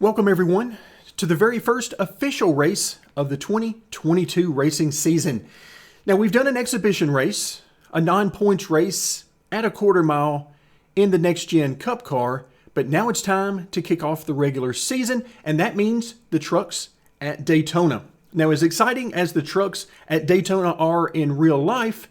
Welcome everyone to the very first official race of the 2022 racing season. Now we've done an exhibition race, a non-points race at a quarter mile in the Next Gen Cup car, but now it's time to kick off the regular season, and that means the trucks at Daytona. Now as exciting as the trucks at Daytona are in real life,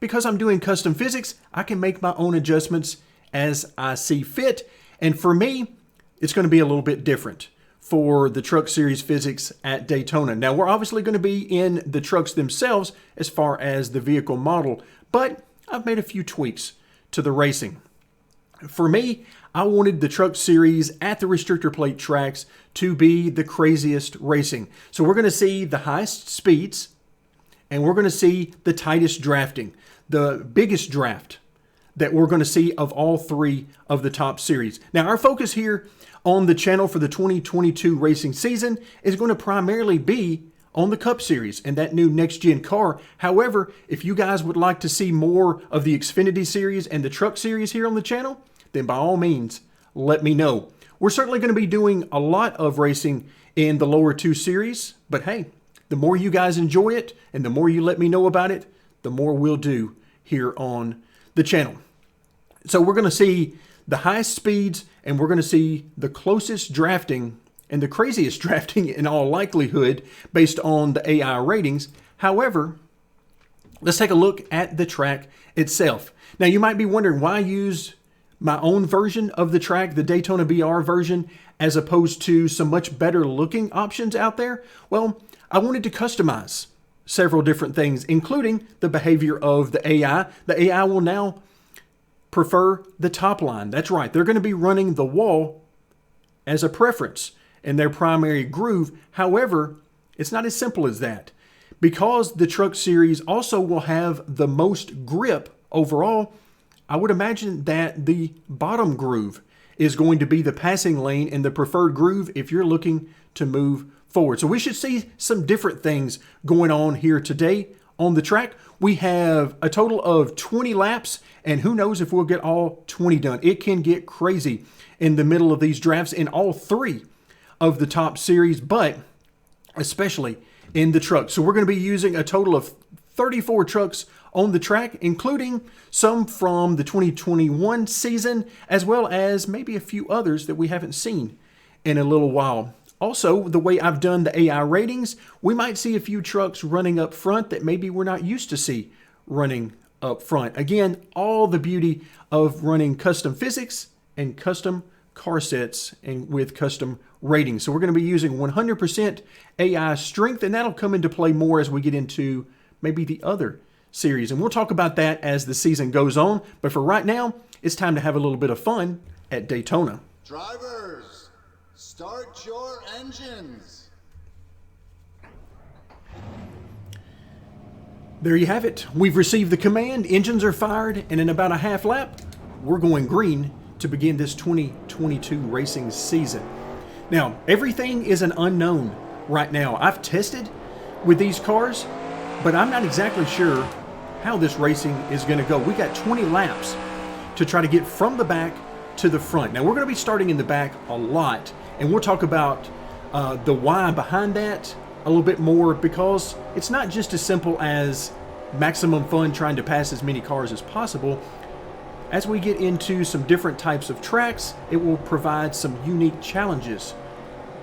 because I'm doing custom physics, I can make my own adjustments as I see fit, and for me, it's going to be a little bit different for the Truck Series physics at Daytona. Now, we're obviously going to be in the trucks themselves as far as the vehicle model, but I've made a few tweaks to the racing. For me, I wanted the Truck Series at the restrictor plate tracks to be the craziest racing. So we're going to see the highest speeds, and we're going to see the tightest drafting, the biggest draft that we're going to see of all three of the top series. Now, our focus here on the channel for the 2022 racing season is going to primarily be on the Cup Series and that new next-gen car. However, if you guys would like to see more of the Xfinity Series and the Truck Series here on the channel, then by all means, let me know. We're certainly going to be doing a lot of racing in the lower two series, but hey, the more you guys enjoy it and the more you let me know about it, the more we'll do here on the channel. So we're going to see the highest speeds, and we're going to see the closest drafting and the craziest drafting in all likelihood based on the AI ratings. However, let's take a look at the track itself. Now, you might be wondering why I use my own version of the track, the Daytona BR version, as opposed to some much better looking options out there. Well, I wanted to customize several different things, including the behavior of the AI. The AI will now prefer the top line. That's right. They're going to be running the wall as a preference in their primary groove. However, it's not as simple as that. Because the Truck Series also will have the most grip overall, I would imagine that the bottom groove is going to be the passing lane and the preferred groove if you're looking to move forward. So we should see some different things going on here today on the track. We have a total of 20 laps, and who knows if we'll get all 20 done. It can get crazy in the middle of these drafts in all three of the top series, but especially in the trucks. So we're going to be using a total of 34 trucks on the track, including some from the 2021 season, as well as maybe a few others that we haven't seen in a little while. Also, the way I've done the AI ratings, we might see a few trucks running up front that maybe we're not used to see running up front. Again, all the beauty of running custom physics and custom car sets and with custom ratings. So we're going to be using 100% AI strength, and that'll come into play more as we get into maybe the other series. And we'll talk about that as the season goes on. But for right now, it's time to have a little bit of fun at Daytona. Drivers, start your engines. There you have it. We've received the command, engines are fired, and in about a half lap, we're going green to begin this 2022 racing season. Now, everything is an unknown right now. I've tested with these cars, but I'm not exactly sure how this racing is going to go. We got 20 laps to try to get from the back to the front. Now, we're going to be starting in the back a lot, and we'll talk about the why behind that a little bit more, because it's not just as simple as maximum fun trying to pass as many cars as possible. As we get into some different types of tracks, it will provide some unique challenges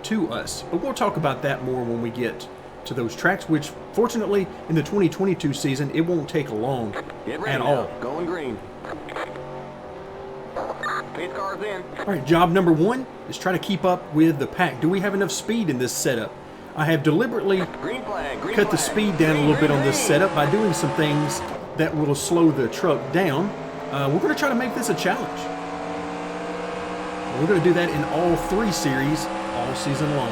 to us. But we'll talk about that more when we get to those tracks, which fortunately in the 2022 season, it won't take long at all. Going green. Pace cars in. All right, job number one is try to keep up with the pack. Do we have enough speed in this setup? I have deliberately cut the speed down a little bit on this setup by doing some things that will slow the truck down. We're going to try to make this a challenge. We're going to do that in all three series all season long.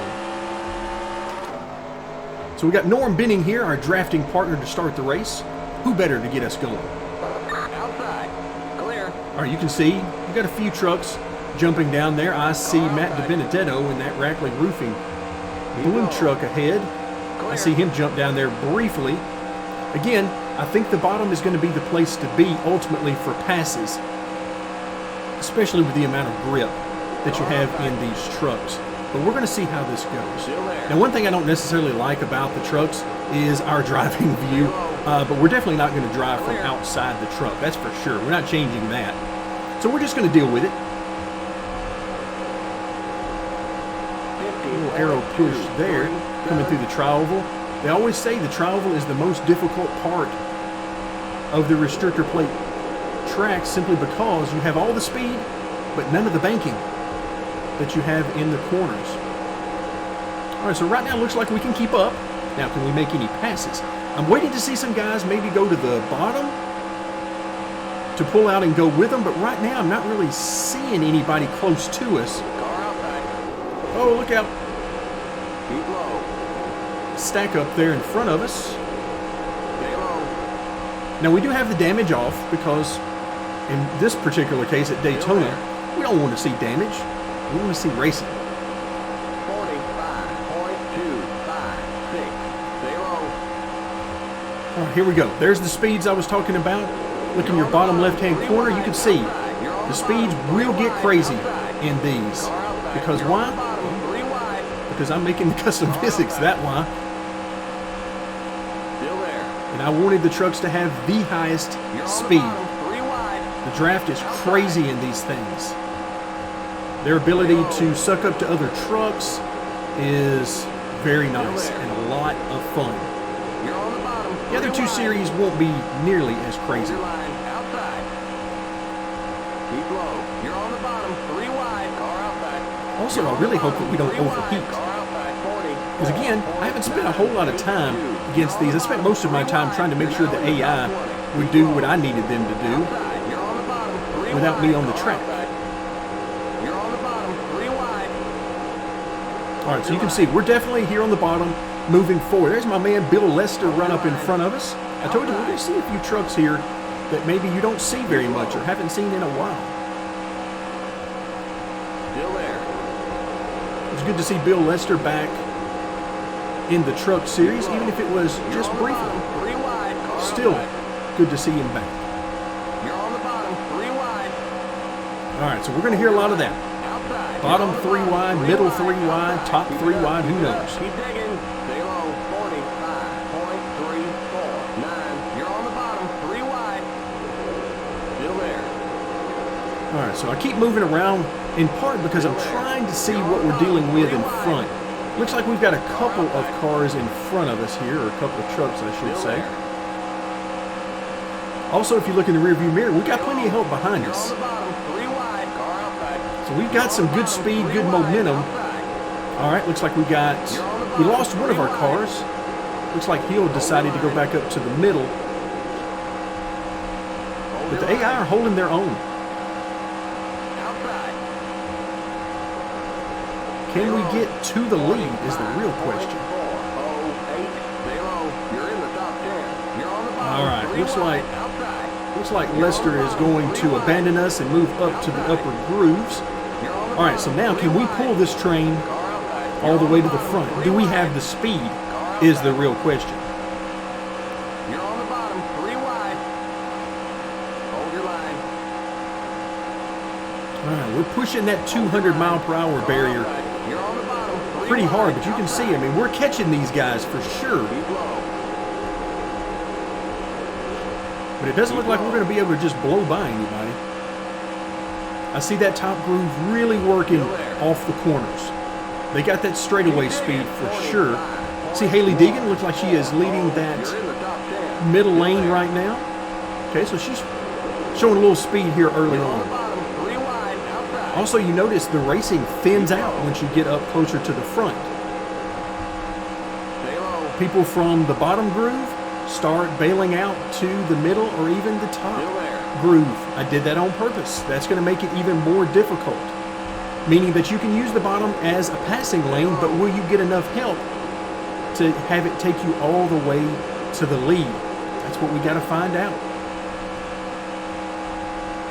So we got Norm Benning here, our drafting partner to start the race. Who better to get us going? Outside. Clear. All right, you can see we've got a few trucks jumping down there. I see Matt DiBenedetto in that Rackley Roofing blue truck ahead. I see him jump down there briefly. Again, I think the bottom is going to be the place to be ultimately for passes, especially with the amount of grip that you have in these trucks. but we're going to see how this goes. Still there. Now, one thing I don't necessarily like about the trucks is our driving view, but we're definitely not going to drive from outside the truck. That's for sure. We're not changing that. So we're just going to deal with it. Little arrow push there, coming through the tri-oval. They always say the tri-oval is the most difficult part of the restrictor plate track, simply because you have all the speed, but none of the banking that you have in the corners. All right, so right now it looks like we can keep up. Now, can we make any passes? I'm waiting to see some guys maybe go to the bottom to pull out and go with them, but right now I'm not really seeing anybody close to us. Car outside. Oh, look out. Keep low. Stack up there in front of us. Stay low. Now, we do have the damage off because in this particular case at Daytona, we don't want to see damage. We want to see racing. 45.256. Stay low. All right, here we go. There's the speeds I was talking about. Look in your bottom left-hand corner. You can see the speeds will get crazy in these. Because why? Because I'm making the custom physics, that why. Still there. And I wanted the trucks to have the highest speed. Three wide. The draft is crazy in these things. Their ability to suck up to other trucks is very nice and a lot of fun. You're on the bottom. The other two series won't be nearly as crazy. Your line outside. Keep low. You're on the bottom. Three wide. Car outside. Also, I really hope that we don't overheat. Car outside. 40. Because again, I haven't spent a whole lot of time against these. I spent most of my time trying to make sure the AI would do what I needed them to do You're on the bottom. Three without me on the Car track. outside. You're on the bottom. Three wide. All right, so you can see we're definitely here on the bottom, moving forward. There's my man Bill Lester run up in front of us. I told you we're going to see a few trucks here that maybe you don't see very much or haven't seen in a while. Still there. It's good to see Bill Lester back in the truck series, even if it was just briefly. Three wide. Car Still outside. good to see him back. You're on the bottom. Three wide. All right, so we're going to hear a lot of that. Outside. Bottom three wide, middle three wide, top three wide, who knows? Keep digging. Stay low. 45.349. You're on the bottom. Three wide. Still there. All right, so I keep moving around in part because I'm trying to see what we're dealing with in front. Looks like we've got a couple of cars in front of us here, or a couple of trucks, I should say. Also, if you look in the rearview mirror, we've got plenty of help behind You're on us. the bottom. Three wide. Car outside. So we've got some good speed, good momentum. All right, looks like we lost one of our cars. Looks like Hill decided to go back up to the middle. But the AI are holding their own. Outside. Can we get to the lead is the real question. 408. Stay low. You're in the top 10. You're on the bottom. All right, Three looks wide. like- Outside. Looks like Lester is going to abandon us and move up to the upper grooves. You're on the All right, so now can we pull this train car outside. all the way to the front? Do we have the speed is the real question. You're on the bottom. Three wide. Hold your line. All right, we're pushing that 200 mile per hour barrier You're on the bottom. Three pretty wide. hard, but you can see, I mean, we're catching these guys for sure. Keep low. But it doesn't look like we're going to be able to just blow by anybody. I see that top groove really working off the corners. They got that straightaway speed for sure. See, Haley Deegan looks like she is leading You're that in the top 10. middle lane right now. Okay, so she's showing a little speed here early On the on. bottom. Three wide. Outside. Also, you notice the racing thins out once you get up closer to the front. Stay low. People from the bottom groove start bailing out to the middle or even the top Still there. groove. I did that on purpose. That's going to make it even more difficult. Meaning that you can use the bottom as a passing lane, but will you get enough help to have it take you all the way to the lead? That's what we got to find out.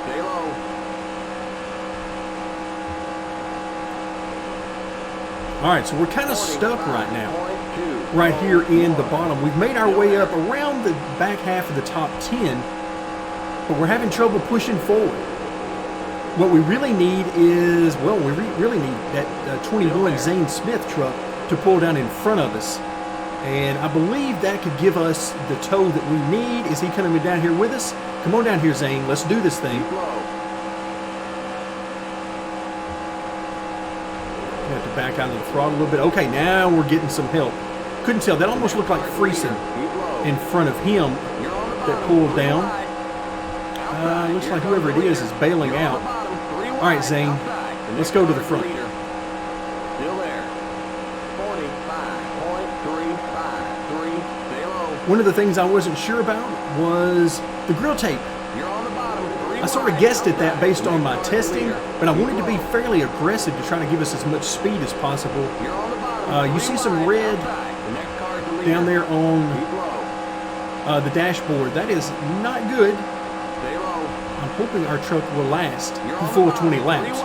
Stay low. All right, so we're kind of stuck right now. Right here in the bottom. We've made our way up around the back half of the top 10, but we're having trouble pushing forward. What we really need is, well, we really need that 21 Zane Smith truck to pull down in front of us. And I believe that could give us the tow that we need. Is he coming down here with us? Come on down here, Zane. Let's do this thing. We have to back out of the throttle a little bit. Okay, now we're getting some help. Couldn't tell. That almost looked like Friesen in front of him that pulled down. Looks like whoever it is bailing out. All right, Zane, let's go to the front. Still there. 45.353. One of the things I wasn't sure about was the grill tape. You're on the bottom. I sort of guessed at that based on my testing, but I wanted to be fairly aggressive to try to give us as much speed as possible. You see some red down there on the dashboard. That is not good. I'm hoping our truck will last the full 20 laps.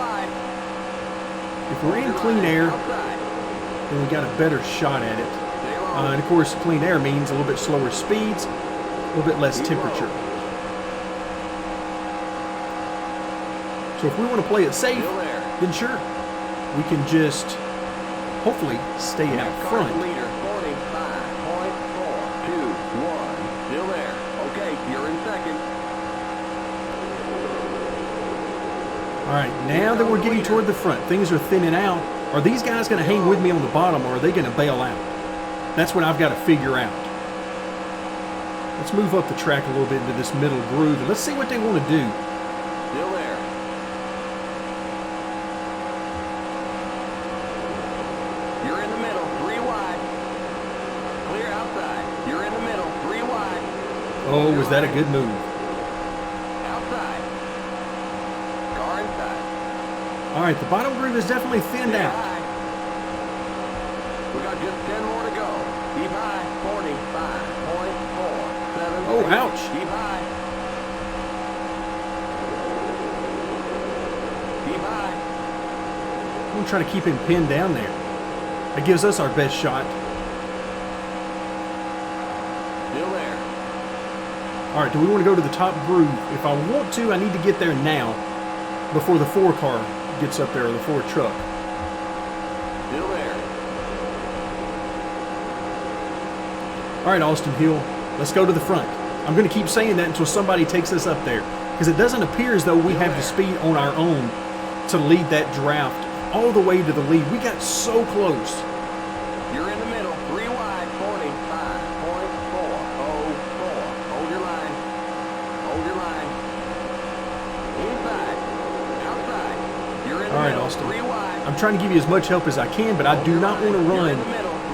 If we're in clean air, then we got a better shot at it. And of course, clean air means a little bit slower speeds, a little bit less temperature. So if we want to play it safe, then sure, we can just hopefully stay out front. Leader 45.421. Still there. Okay, you're in second. All right, now that we're getting toward the front, things are thinning out. Are these guys going to hang with me on the bottom, or are they going to bail out? That's what I've got to figure out. Let's move up the track a little bit into this middle groove, and let's see what they want to do. Still there. You're in the middle, 3 wide. Clear outside. You're in the middle, 3 wide. Oh, was that a good move? Outside. Car inside. All right, the bottom groove is definitely thinned Stay out. high. We got just 10 more to go. Keep high, 45.473. Oh, ouch. Keep high. Keep high. I'm going to try to keep him pinned down there. That gives us our best shot. Still there. All right, do we want to go to the top groove? If I want to, I need to get there now before the 4 car gets up there, or the 4 truck. Still there. All right, Austin Hill, let's go to the front. I'm going to keep saying that until somebody takes us up there, because it doesn't appear as though we have the speed on our own to lead that draft all the way to the lead. We got so close. You're in the middle, 3 wide, 45.404. Hold your line. Hold your line. Inside. Outside. You're in the All right, middle, Austin. 3 wide. I'm trying to give you as much help as I can, but I do not want to run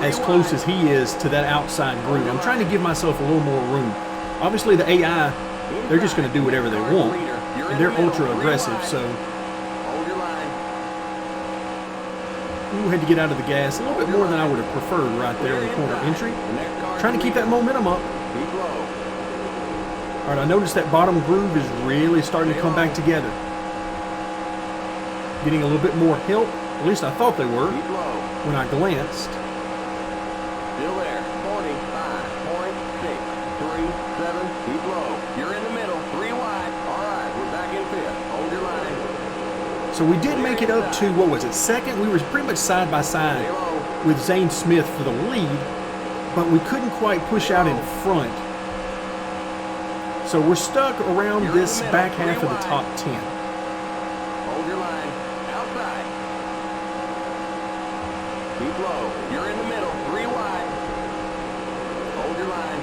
as close as he is to that outside groove. I'm trying to give myself a little more room. Obviously, the AI, they're just going to do whatever they want, and they're ultra aggressive, so Hold your line. we had to get out of the gas a little bit more than I would have preferred right there on the corner entry. Trying to keep that momentum up. Keep low. All right, I noticed that bottom groove is really starting to come back together. Getting a little bit more help, at least I thought they were Keep low. when I glanced. Still there. 45.637. Keep low. You're in the middle. 3 wide. All right. We're back in 5th. Hold your line. So we did make it up to, what was it, second? We were pretty much side by side Stay low. with Zane Smith for the lead, but we couldn't quite push out in front. So we're stuck around this back half of the top 10. Hold your line. Outside. Keep low. You're in the middle. 3 wide. Hold your line.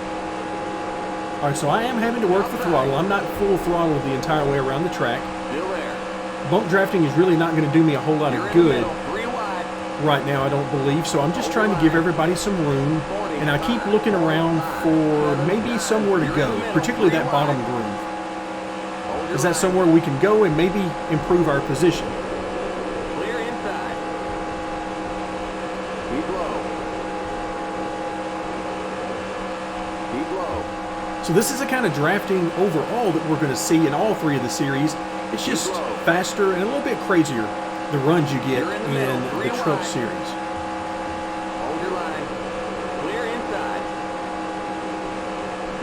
All right, so I am having to work the throttle. I'm not full throttle the entire way around the track. Still there. Bump drafting is really not going to do me a whole lot You're of in the good middle. 3 wide. right now, I don't believe. So I'm just trying to give everybody some room, and I keep looking around for maybe somewhere to go, particularly that bottom groove. Hold your Is that line. somewhere we can go and maybe improve our position? Clear inside. Keep low. Keep low. So this is the kind of drafting overall that we're going to see in all 3 of the series. It's just faster and a little bit crazier, the runs you get in the truck series. Hold your line. Clear inside.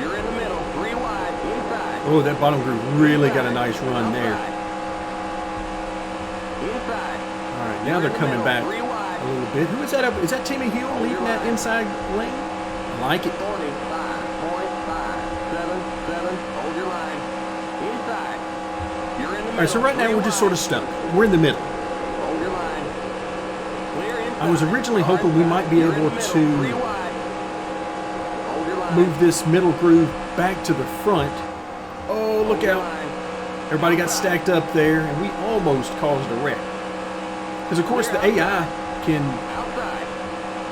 You're in the middle. 3 wide. Inside. Oh, that bottom groove really got a nice run there. Outside. Now they're coming back a little bit. Who is that up? Is that Timmy Hill leading that inside lane? I like it. 45.577. Hold your line. Inside. You're in the middle. All right, so right now we're just sort of stuck. We're in the middle. Hold your line. Clear inside. I was originally hoping we might be able to move this middle groove back to the front. Oh, look out. Everybody got stacked up there, and we almost caused a wreck. Because, of course, the AI can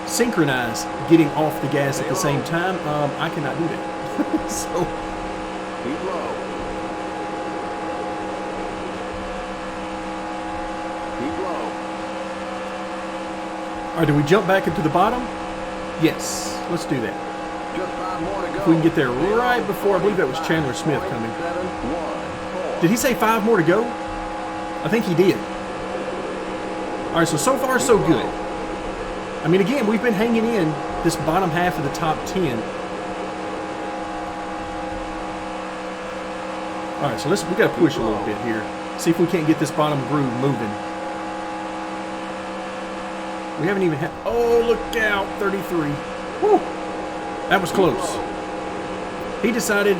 synchronize getting off the gas at the same time. I cannot do that. So, Keep low. Keep low. all right, do we jump back into the bottom? Yes, let's do that. Just 5 more to go. If we can get there right before, I believe that was Chandler Smith coming. 7-1-4. Did he say 5 more to go? I think he did. All right, so far so good. I mean, again, we've been hanging in this bottom half of the top 10. All right, so we got to push a little bit here. See if we can't get this bottom groove moving. We haven't even had, oh, look out, 33. Woo, that was close. He decided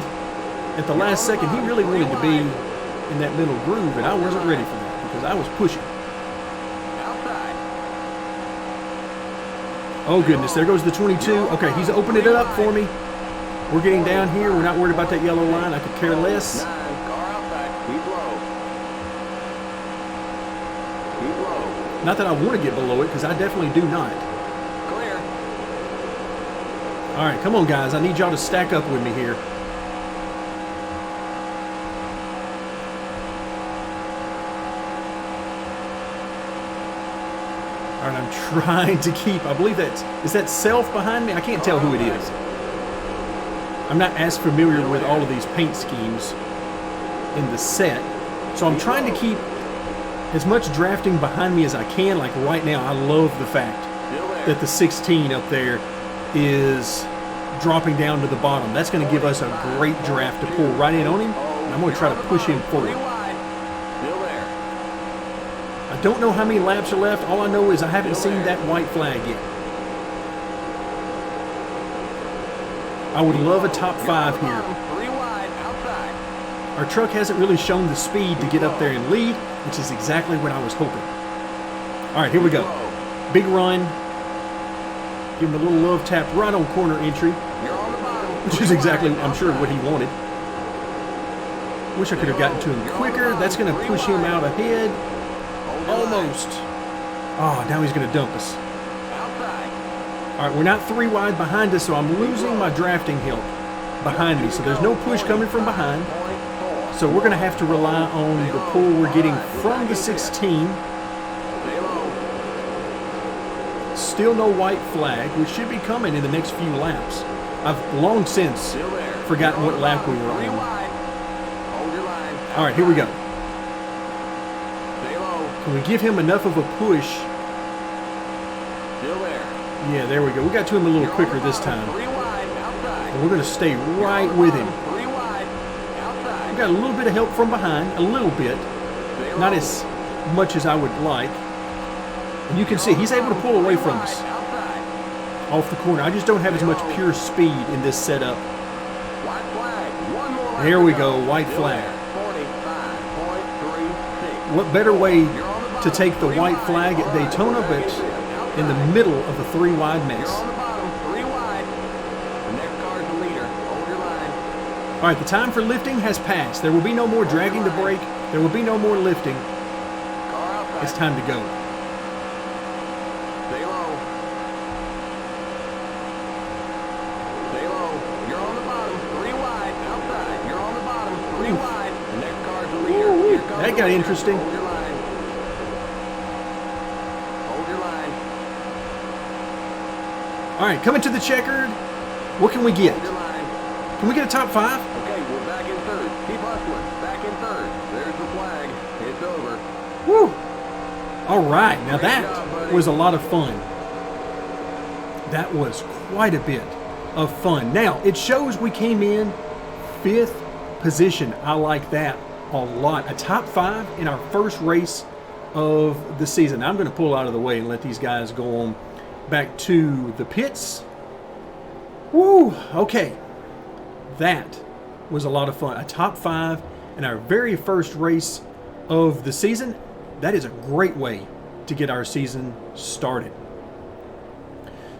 at the last second he really wanted to be in that middle groove, and I wasn't ready for that because I was pushing. Oh goodness, there goes the 22. Okay, he's opened it up for me. We're getting down here. We're not worried about that yellow line. I could care less. 9, car out back. Keep low. Keep low. Not that I want to get below it, because I definitely do not. Clear. All right, come on, guys. I need y'all to stack up with me here. All right, I'm trying to keep, I believe is that Self behind me? I can't tell who it is. I'm not as familiar with all of these paint schemes in the set. So I'm trying to keep as much drafting behind me as I can. Like right now, I love the fact that the 16 up there is dropping down to the bottom. That's going to give us a great draft to pull right in on him. And I'm going to try to push him forward. I don't know how many laps are left. All I know is I haven't seen that white flag yet. I would love a top 5 here. Our truck hasn't really shown the speed to get up there and lead, which is exactly what I was hoping. All right, here we go. Big run. Give him a little love tap right on corner entry, which is exactly, I'm sure, what he wanted. Wish I could have gotten to him quicker. That's going to push him out ahead. Almost. Oh, now he's going to dump us. All right, we're not 3 wide behind us, so I'm losing my drafting help behind me. So there's no push coming from behind. So we're going to have to rely on the pull we're getting from the 16. Still no white flag, which should be coming in the next few laps. I've long since forgotten what lap we were on. All right, here we go. Can we give him enough of a push? Yeah, there we go. We got to him a little quicker this time. And we're going to stay right with him. We got a little bit of help from behind, a little bit. Not as much as I would like. And you can see he's able to pull away from us off the corner. I just don't have as much pure speed in this setup. There we go, white flag. What better way to take the white flag at Daytona, but in the middle of the 3 wide mess. All right, the time for lifting has passed. There will be no more dragging the brake. There will be no more lifting. It's time to go. Stay low. Stay low. You're on the bottom. 3 wide. Outside. You're on the bottom. 3 wide. The next car's the leader. Here comes that got interesting. Hold your line. Hold your line. All right, coming to the checkered. What can we get? Hold your line. Can we get a top 5? Okay, we're back in 3rd. Keep hustling. Back in 3rd. There's the flag. It's over. Woo! All right, now that was a lot of fun. That was quite a bit of fun. Now, it shows we came in 5th position. I like that a lot. A top 5 in our first race of the season. I'm going to pull out of the way and let these guys go on back to the pits. Woo! Okay. That was a lot of fun. A top 5 in our very first race of the season. That is a great way to get our season started.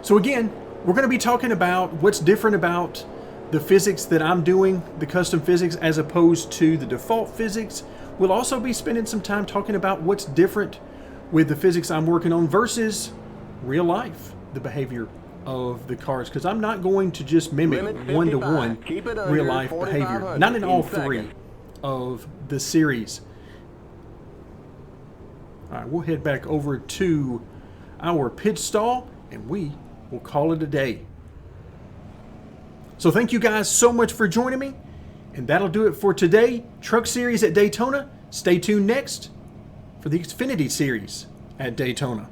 So again, we're going to be talking about what's different about the physics that I'm doing, the custom physics, as opposed to the default physics. We'll also be spending some time talking about what's different with the physics I'm working on versus real life, the behavior of the cars, because I'm not going to just mimic one-to-one real life behavior. Not in all 3 of the series. All right, we'll head back over to our pit stall and we will call it a day. So thank you guys so much for joining me, and that'll do it for today. Truck Series at Daytona. Stay tuned next for the Xfinity Series at Daytona.